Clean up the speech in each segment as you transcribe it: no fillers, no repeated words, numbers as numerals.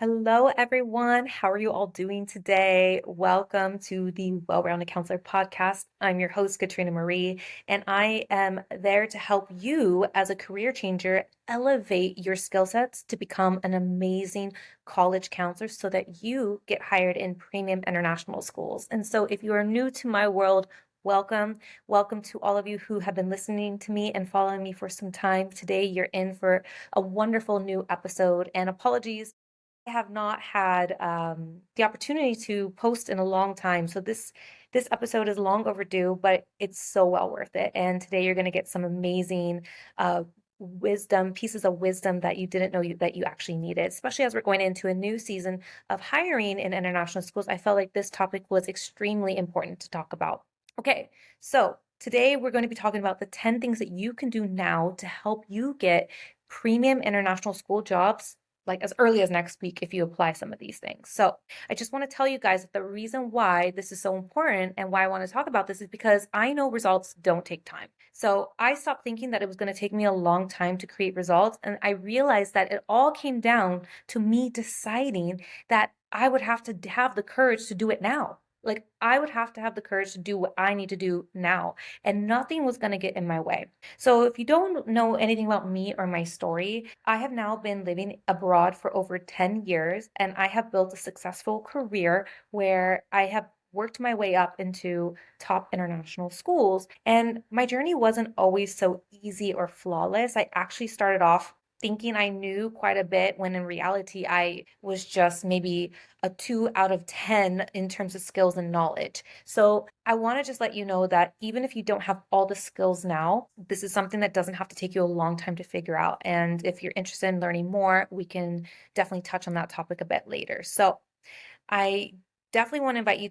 Hello, everyone. How are you all doing today? Welcome to the Well-Rounded Counselor podcast. I'm your host, Katrina Marie, and I am there to help you as a career changer elevate your skill sets to become an amazing college counselor so that you get hired in premium international schools. And so if you are new to my world, welcome. Welcome to all of you who have been listening to me and following me for some time. Today, you're in for a wonderful new episode, and apologies. I have not had the opportunity to post in a long time. So this episode is long overdue, but it's so well worth it. And today you're going to get some amazing uh, pieces of wisdom that you didn't know that you actually needed, especially as we're going into a new season of hiring in international schools. I felt like this topic was extremely important to talk about. Okay, so today we're going to be talking about the 10 things that you can do now to help you get premium international school jobs like as early as next week if you apply some of these things. So I just want to tell you guys that the reason why this is so important and why I want to talk about this is because I know results don't take time. So I stopped thinking that it was going to take me a long time to create results. And I realized that it all came down to me deciding that I would have to have the courage to do it now. Like I would have to have the courage to do what I need to do now, and nothing was going to get in my way. So if you don't know anything about me or my story, I have now been living abroad for over 10 years, and I have built a successful career where I have worked my way up into top international schools. And my journey wasn't always so easy or flawless. I actually started off thinking I knew quite a bit when in reality I was just maybe a 2 out of 10 in terms of skills and knowledge. So I want to just let you know that even if you don't have all the skills now, this is something that doesn't have to take you a long time to figure out. And if you're interested in learning more, we can definitely touch on that topic a bit later. So I definitely want to invite you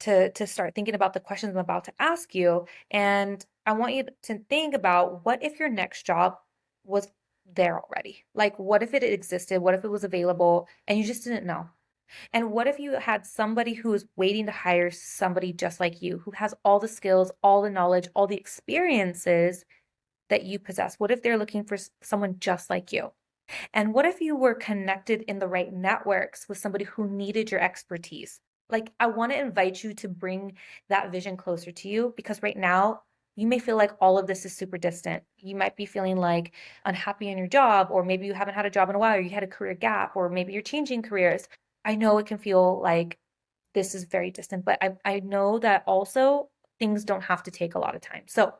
to start thinking about the questions I'm about to ask you. And I want you to think about, what if your next job was there already? Like, what if it existed? What if it was available and you just didn't know? And what if you had somebody who is waiting to hire somebody just like you, who has all the skills, all the knowledge, all the experiences that you possess? What if they're looking for someone just like you? And what if you were connected in the right networks with somebody who needed your expertise? Like, I want to invite you to bring that vision closer to you, because right now, you may feel like all of this is super distant. You might be feeling like unhappy in your job, or maybe you haven't had a job in a while, or you had a career gap, or maybe you're changing careers. I know it can feel like this is very distant, but I know that also things don't have to take a lot of time. So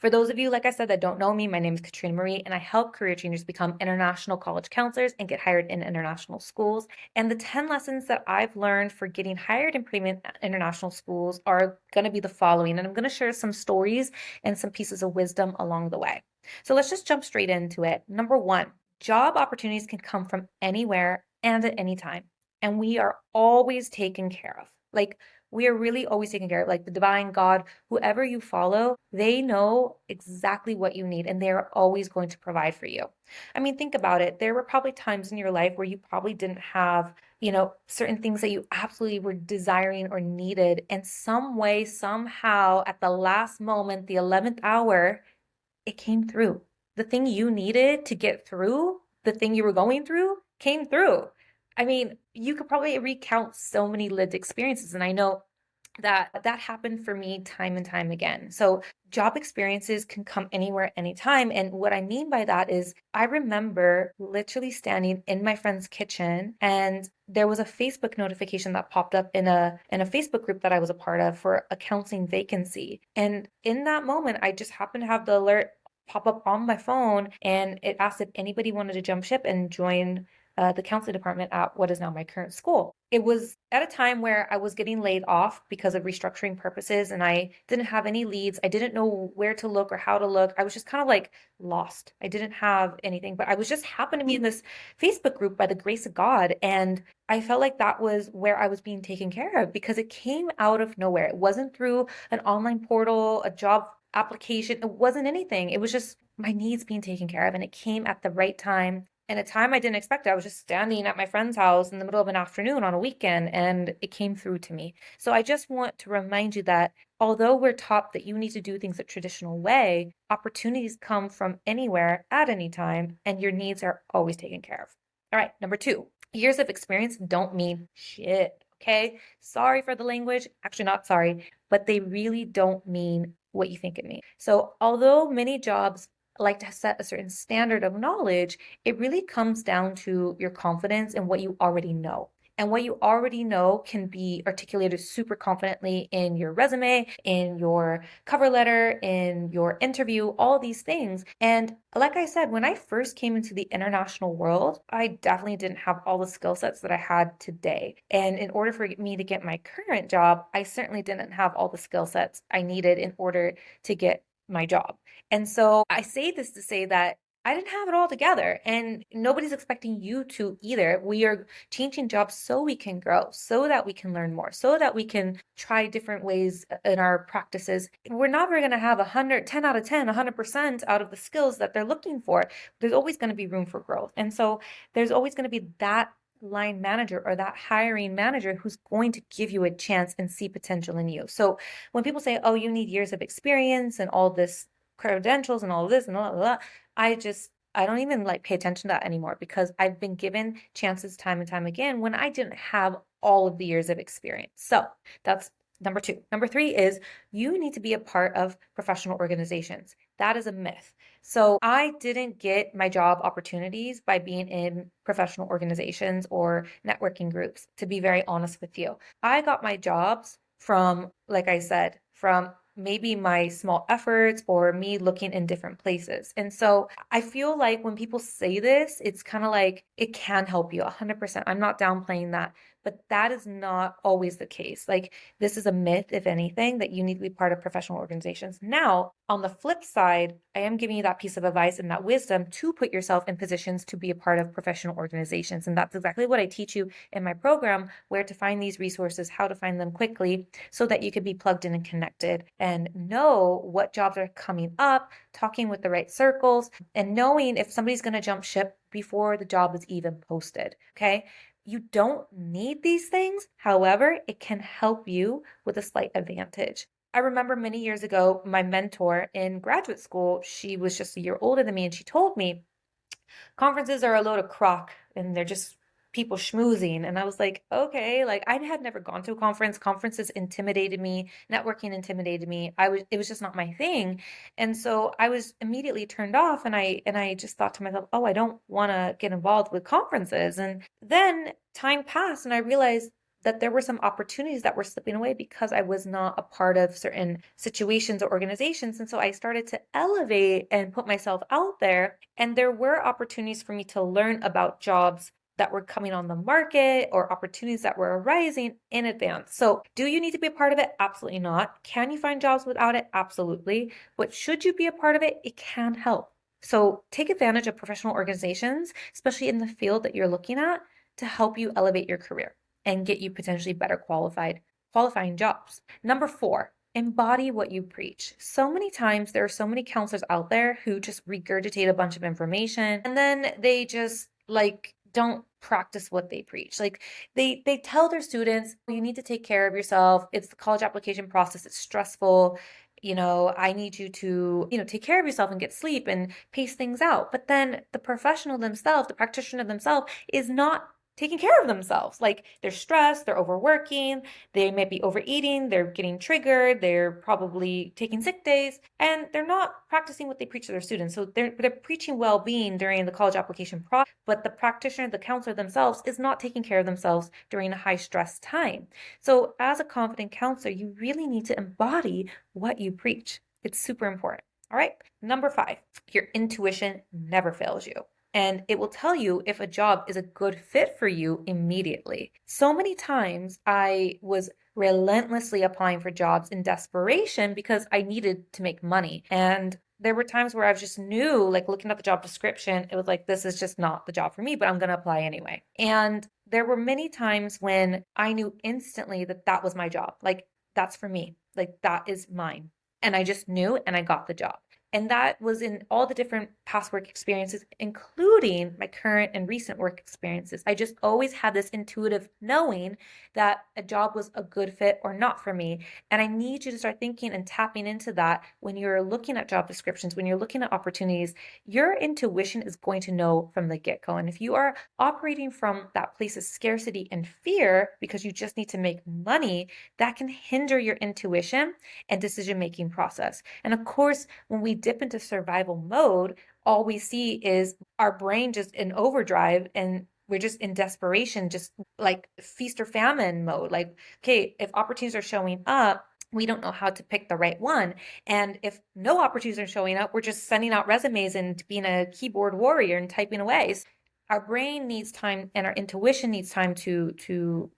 for those of you, like I said, that don't know me, my name is Katrina Marie, and I help career changers become international college counselors and get hired in international schools. And the 10 lessons that I've learned for getting hired in premium international schools are going to be the following. And I'm going to share some stories and some pieces of wisdom along the way. So let's just jump straight into it. Number one, job opportunities can come from anywhere and at any time. And we are always taken care of. Like, we are really always taken care of. Like the divine God, whoever you follow, they know exactly what you need and they're always going to provide for you. I mean, think about it. There were probably times in your life where you probably didn't have, certain things that you absolutely were desiring or needed. And some way, somehow, at the last moment, the 11th hour, it came through. The thing you needed to get through, the thing you were going through, came through. I mean, you could probably recount so many lived experiences, and I know that happened for me time and time again. So job experiences can come anywhere, anytime. And what I mean by that is I remember literally standing in my friend's kitchen, and there was a Facebook notification that popped up in a Facebook group that I was a part of for a counseling vacancy. And in that moment, I just happened to have the alert pop up on my phone, and it asked if anybody wanted to jump ship and join the counseling department at what is now my current school. It was at a time where I was getting laid off because of restructuring purposes, and I didn't have any leads. I didn't know where to look or how to look. I was just kind of like lost. I didn't have anything, but I was just happened to be in this Facebook group by the grace of God. And I felt like that was where I was being taken care of because it came out of nowhere. It wasn't through an online portal, a job application. It wasn't anything. It was just my needs being taken care of. And it came at the right time and a time I didn't expect. I was just standing at my friend's house in the middle of an afternoon on a weekend, and it came through to me. So I just want to remind you that although we're taught that you need to do things the traditional way, opportunities come from anywhere at any time, and your needs are always taken care of. All right, number two, Years of experience don't mean shit, okay? Sorry for the language. Actually, not sorry, but they really don't mean what you think it means. So, although many jobs like to set a certain standard of knowledge, it really comes down to your confidence and what you already know. And what you already know can be articulated super confidently in your resume, in your cover letter, in your interview, all these things. And like I said, when I first came into the international world, I definitely didn't have all the skill sets that I had today. And in order for me to get my current job, I certainly didn't have all the skill sets I needed in order to get my job. And so I say this to say that I didn't have it all together, and nobody's expecting you to either. We are changing jobs so we can grow, so that we can learn more, so that we can try different ways in our practices. We're never going to have 100, 10 out of 10, 100% out of the skills that they're looking for. There's always going to be room for growth. And so there's always going to be that line manager or that hiring manager who's going to give you a chance and see potential in you. So when people say, oh, you need years of experience and all this credentials and all of this and all of that, I don't even like pay attention to that anymore, because I've been given chances time and time again when I didn't have all of the years of experience. So that's number two. Number three is you need to be a part of professional organizations. That is a myth. So I didn't get my job opportunities by being in professional organizations or networking groups, to be very honest with you. I got my jobs from, like I said, from maybe my small efforts or me looking in different places. And so I feel like when people say this, it's kind of like it can help you 100%. I'm not downplaying that, but that is not always the case. Like, this is a myth, if anything, that you need to be part of professional organizations. Now, on the flip side, I am giving you that piece of advice and that wisdom to put yourself in positions to be a part of professional organizations. And that's exactly what I teach you in my program: where to find these resources, how to find them quickly, so that you can be plugged in and connected and know what jobs are coming up, talking with the right circles, and knowing if somebody's going to jump ship before the job is even posted. Okay. You don't need these things. However, it can help you with a slight advantage. I remember many years ago, my mentor in graduate school, she was just a year older than me, and she told me, conferences are a load of crock and they're just people schmoozing. And I was like, okay, like I had never gone to a conference. Conferences intimidated me, networking intimidated me. It was just not my thing. And so I was immediately turned off, and I just thought to myself, oh, I don't want to get involved with conferences. And then time passed and I realized that there were some opportunities that were slipping away because I was not a part of certain situations or organizations. And so I started to elevate and put myself out there. And there were opportunities for me to learn about jobs that were coming on the market or opportunities that were arising in advance. So, do you need to be a part of it? Absolutely not. Can you find jobs without it? Absolutely. But should you be a part of it? It can help. So, take advantage of professional organizations, especially in the field that you're looking at, to help you elevate your career and get you potentially better qualifying jobs. Number four, embody what you preach. So many times there are so many counselors out there who just regurgitate a bunch of information, and then they just like don't practice what they preach. Like, they tell their students, you need to take care of yourself. It's the college application process. It's stressful. I need you to, take care of yourself and get sleep and pace things out. But then the professional themselves, the practitioner themselves, is not taking care of themselves. Like, they're stressed, they're overworking, they may be overeating, they're getting triggered, they're probably taking sick days, and they're not practicing what they preach to their students. So they're preaching well-being during the college application process, but the practitioner, the counselor themselves, is not taking care of themselves during a high stress time. So as a confident counselor, you really need to embody what you preach. It's super important. All right. Number five, your intuition never fails you, and it will tell you if a job is a good fit for you immediately. So many times I was relentlessly applying for jobs in desperation because I needed to make money. And there were times where I just knew, like looking at the job description, it was like, this is just not the job for me, but I'm going to apply anyway. And there were many times when I knew instantly that that was my job. Like, that's for me. Like, that is mine. And I just knew, and I got the job. And that was in all the different past work experiences, including my current and recent work experiences. I just always had this intuitive knowing that a job was a good fit or not for me. And I need you to start thinking and tapping into that when you're looking at job descriptions, when you're looking at opportunities. Your intuition is going to know from the get-go. And if you are operating from that place of scarcity and fear because you just need to make money, that can hinder your intuition and decision-making process. And of course, when we dip into survival mode, all we see is our brain just in overdrive, and we're just in desperation, just like feast or famine mode. Like, okay, if opportunities are showing up, we don't know how to pick the right one. And if no opportunities are showing up, we're just sending out resumes and being a keyboard warrior and typing away. Our brain needs time and our intuition needs time to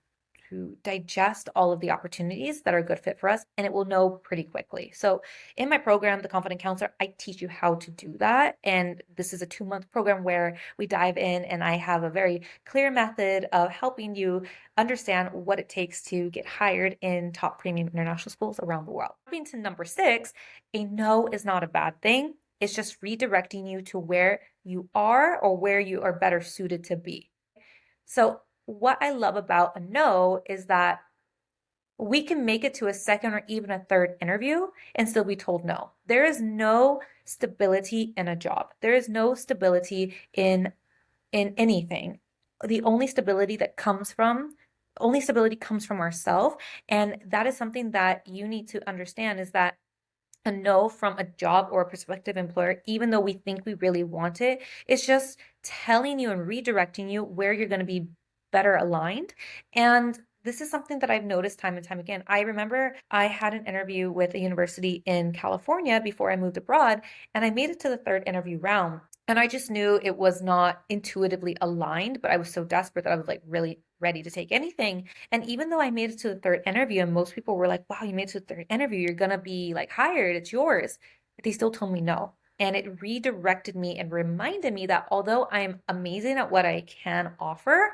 digest all of the opportunities that are a good fit for us, and it will know pretty quickly. So in my program, The Confident Counselor, I teach you how to do that. And this is a 2-month program where we dive in, and I have a very clear method of helping you understand what it takes to get hired in top premium international schools around the world. Moving to number 6, a no is not a bad thing. It's just redirecting you to where you are or where you are better suited to be. So what I love about a no is that we can make it to a second or even a third interview and still be told no. There is no stability in a job. There is no stability in anything. The only stability comes from ourselves. And that is something that you need to understand, is that a no from a job or a prospective employer, even though we think we really want it, it's just telling you and redirecting you where you're going to be better aligned. And this is something that I've noticed time and time again. I remember I had an interview with a university in California before I moved abroad, and I made it to the third interview round. And I just knew it was not intuitively aligned, but I was so desperate that I was like really ready to take anything. And even though I made it to the third interview and most people were like, wow, you made it to the third interview, you're going to be like hired, it's yours. But they still told me no. And it redirected me and reminded me that although I'm amazing at what I can offer,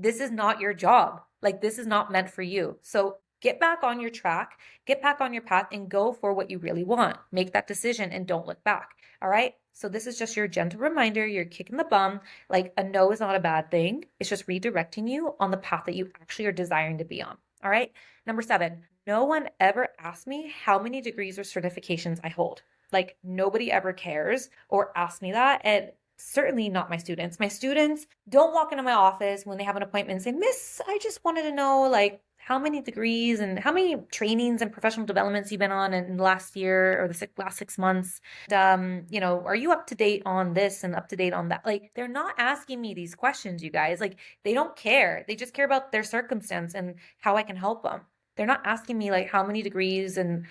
this is not your job. Like, this is not meant for you. So get back on your track, get back on your path, and go for what you really want. Make that decision and don't look back. All right. So this is just your gentle reminder. You're kicking the bum. Like, a no is not a bad thing. It's just redirecting you on the path that you actually are desiring to be on. All right. Number 7, no one ever asked me how many degrees or certifications I hold. Like, nobody ever cares or asks me that. And certainly not my students. My students don't walk into my office when they have an appointment and say, Miss, I just wanted to know, like, how many degrees and how many trainings and professional developments you've been on in the last year or the last 6 months. Are you up to date on this and up to date on that? Like, they're not asking me these questions, you guys. Like, they don't care. They just care about their circumstance and how I can help them. They're not asking me like how many degrees and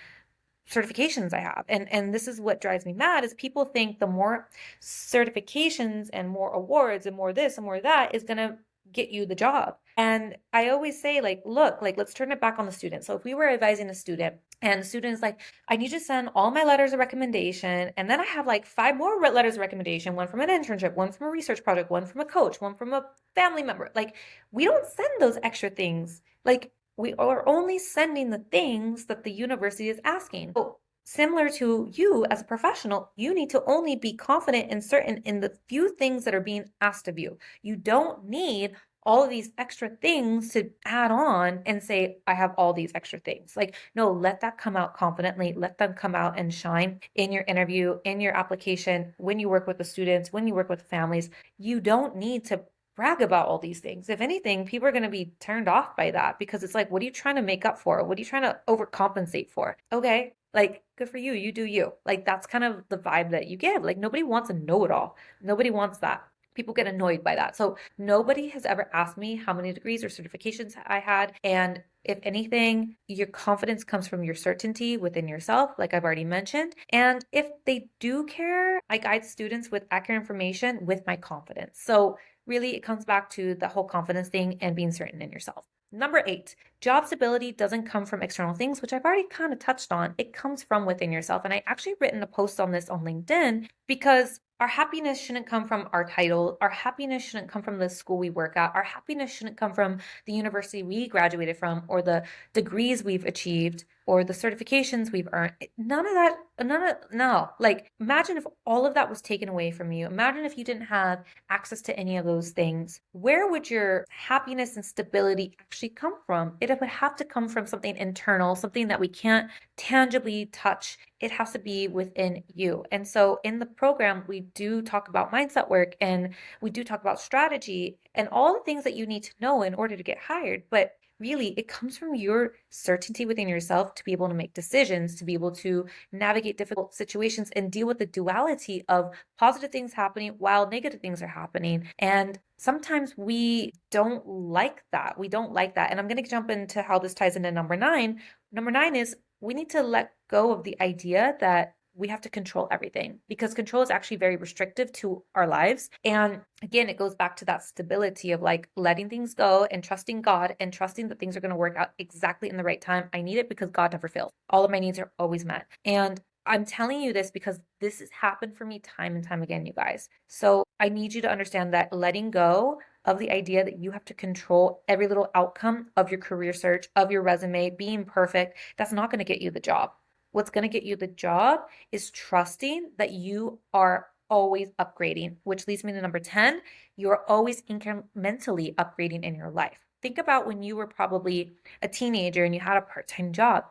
certifications I have. And this is what drives me mad, is people think the more certifications and more awards and more this and more that is going to get you the job. And I always say, like, look, like, let's turn it back on the student. So if we were advising a student and the student is like, I need to send all my letters of recommendation, and then I have like 5 more letters of recommendation, one from an internship, one from a research project, one from a coach, one from a family member. Like, we don't send those extra things. Like, we are only sending the things that the university is asking. So similar to you as a professional, you need to only be confident and certain in the few things that are being asked of you. You don't need all of these extra things to add on and say, I have all these extra things. Like, no, let that come out confidently. Let them come out and shine in your interview, in your application, when you work with the students, when you work with families. You don't need to brag about all these things. If anything, people are going to be turned off by that, because it's like, what are you trying to make up for? What are you trying to overcompensate for? Okay, like, good for you. You do you. Like, that's kind of the vibe that you give. Like, nobody wants a know-it-all. Nobody wants that. People get annoyed by that. So nobody has ever asked me how many degrees or certifications I had. And if anything, your confidence comes from your certainty within yourself, like I've already mentioned. And if they do care, I guide students with accurate information with my confidence. So really, it comes back to the whole confidence thing and being certain in yourself. Number 8, job stability doesn't come from external things, which I've already kind of touched on. It comes from within yourself. And I actually written a post on this on LinkedIn, because our happiness shouldn't come from our title. Our happiness shouldn't come from the school we work at. Our happiness shouldn't come from the university we graduated from or the degrees we've achieved or the certifications we've earned. None of that, no. Like, imagine if all of that was taken away from you. Imagine if you didn't have access to any of those things. Where would your happiness and stability actually come from? It would have to come from something internal, something that we can't tangibly touch. It has to be within you. And so in the program, we do talk about mindset work, and we do talk about strategy and all the things that you need to know in order to get hired. But really, it comes from your certainty within yourself to be able to make decisions, to be able to navigate difficult situations and deal with the duality of positive things happening while negative things are happening. And sometimes we don't like that. We don't like that. And I'm going to jump into how this ties into number nine. Number nine is we need to let go of the idea that we have to control everything, because control is actually very restrictive to our lives. And again, it goes back to that stability of like letting things go and trusting God and trusting that things are going to work out exactly in the right time. I need it because God never fails. All of my needs are always met. And I'm telling you this because this has happened for me time and time again, you guys. So I need you to understand that letting go of the idea that you have to control every little outcome of your career search, of your resume, being perfect, that's not going to get you the job. What's going to get you the job is trusting that you are always upgrading, which leads me to number 10. You're always incrementally upgrading in your life. Think about when you were probably a teenager and you had a part-time job,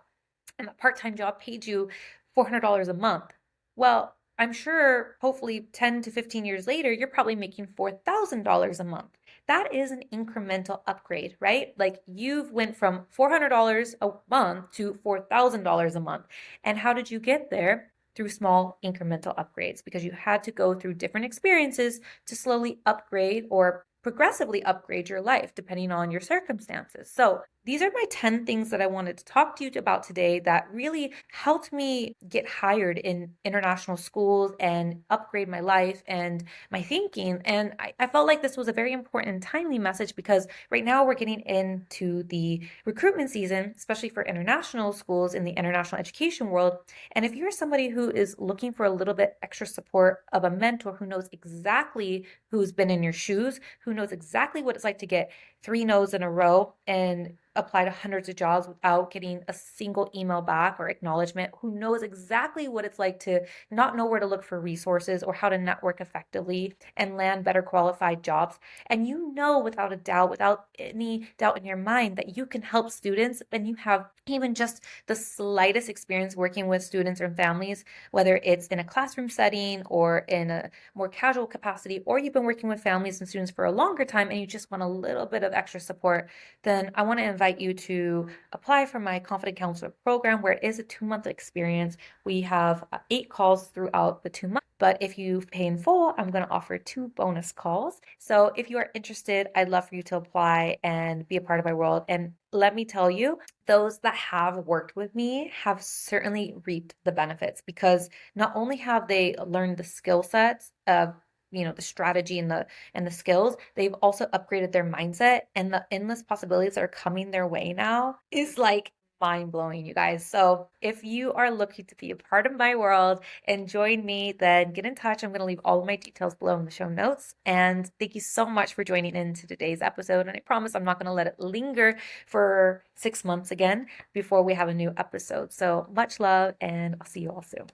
and that part-time job paid you $400 a month. Well, I'm sure hopefully 10 to 15 years later, you're probably making $4,000 a month. That is an incremental upgrade, right? Like, you've went from $400 a month to $4,000 a month. And how did you get there? Through small incremental upgrades, because you had to go through different experiences to slowly upgrade or progressively upgrade your life depending on your circumstances. So these are my 10 things that I wanted to talk to you about today that really helped me get hired in international schools and upgrade my life and my thinking. And I felt like this was a very important and timely message, because right now we're getting into the recruitment season, especially for international schools in the international education world. And if you're somebody who is looking for a little bit extra support of a mentor who knows exactly, who's been in your shoes, who knows exactly what it's like to get 3 no's in a row and apply to hundreds of jobs without getting a single email back or acknowledgement, who knows exactly what it's like to not know where to look for resources or how to network effectively and land better qualified jobs. And you know, without a doubt, without any doubt in your mind, that you can help students, and you have even just the slightest experience working with students or families, whether it's in a classroom setting or in a more casual capacity, or you've been working with families and students for a longer time and you just want a little bit of extra support, then I want to invite you to apply for my Confident Counselor program, where it is a 2-month experience. We have 8 calls throughout the 2 months. But if you pay in full, I'm going to offer 2 bonus calls. So if you are interested, I'd love for you to apply and be a part of my world. And let me tell you, those that have worked with me have certainly reaped the benefits, because not only have they learned the skill sets of the strategy and the skills, they've also upgraded their mindset, and the endless possibilities that are coming their way now is like mind-blowing, you guys. So if you are looking to be a part of my world and join me, then get in touch. I'm going to leave all of my details below in the show notes. And thank you so much for joining into today's episode. And I promise I'm not going to let it linger for 6 months again before we have a new episode. So much love, and I'll see you all soon.